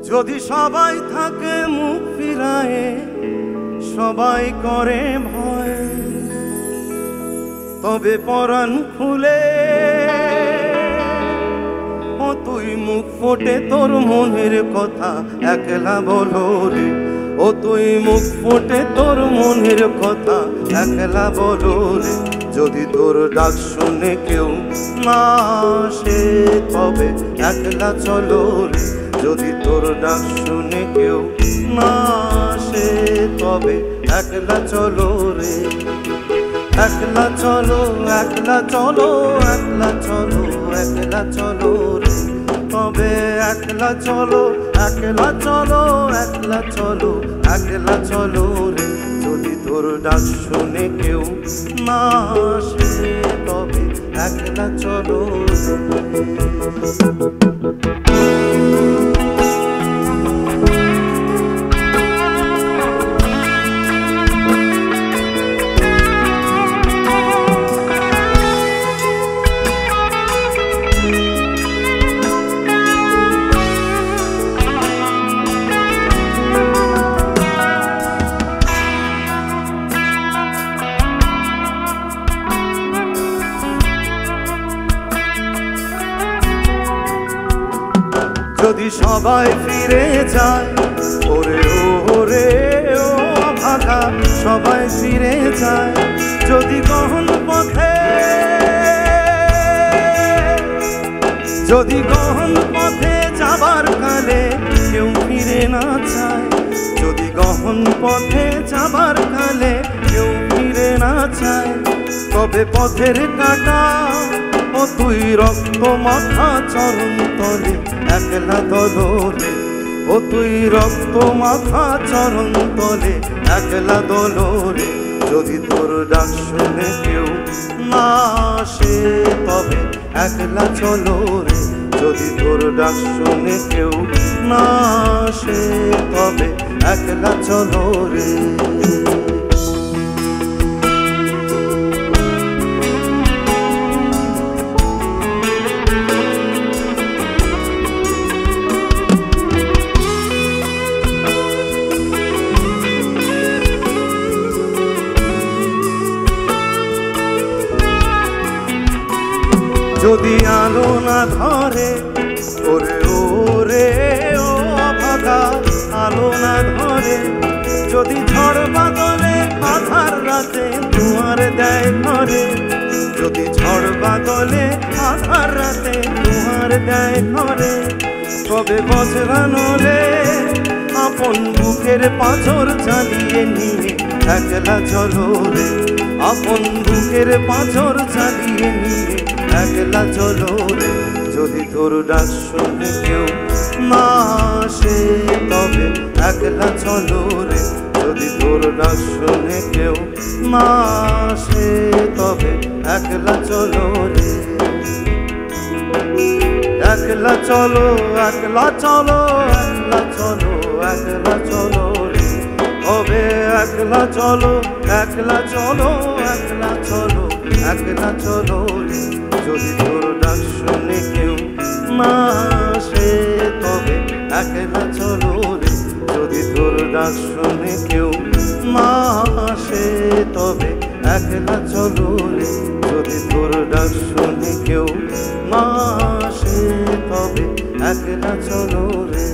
যদি সবাই থাকে মুখ ফিরায়ে, সবাই করে ভয়, তবে পরাণ খুলে ও তুই মুখ ফোটে তোর মনের কথা একলা বলো রে। ও তুই মুখ ফোটে তোর মনের কথা একলা বলো রে। যদি তোর ডাক শুনে কেউ না আসে তবে একলা চলো রে। যদি তোর ডাক শুনে কেউ না আসে তবে একলা চলো রে। একলা চলো, একলা চলো, একলা চলো, একলা চলো রে। তবে একলা চলো, একলা চলো, একলা চলো, একলা চলো রে। যদি তোর ডাক শুনে কেউ না আসে তবে একলা চলো রে। যদি সবাই ফিরে যায়, ওরে ওরে ও ভাগা সবাই ফিরে যায়। যদি গহন পথে, যদি গহন পথে যাবার কালে কেউ ফিরে না চায়, যদি গহন পথে যাবার কালে কেউ ফিরে না চায়, তবে পথের কাঁটা ও তুই রক্ত মাখা চরণ তলে একলা দোলে। ও তুই রক্ত মাখা চরণ তলে একলা দোলে। যদি তোর ডাক শুনে কেউ না আসে তবে একলা চলো রে। যদি তোর ডাক শুনে কেউ না আসে তবে একলা চলো রে। যদি আলো না ধরে, ওরে ওরে ও ভাগা আলো না ধরে, যদি ঝড় বাদলে আধার রাতে দুয়ার দেয় ঘরে, যদি ঝড় বাদলে আধার রাতে দুয়ার দেয় ঘরে, তবে বজরা নলে আপন বুকের পাঁজর চালিয়ে নিয়ে একলা চলো রে। আপন বুকের পাঁজর চালিয়ে নিয়ে একলা চলো রে। যদি তোর ডাক শুনে কেউ না আসে তবে একলা চলো রে। যদি তোর ডাক শুনে কেউ না আসে তবে একলা চলো রে। একলা চলো, একলা চলো, একলা চলো, একলা চলো রে। তবে একলা চলো, একলা চলো, একলা চলো, একলা চলো রে। যদি তোর ডাক শুনে কেউ না আসে তবে একলা চলো রে। যদি তোর ডাক শুনে কেউ না আসে তবে একলা চলো রে। যদি তোর ডাক শুনে কেউ না আসে তবে একলা চলো রে।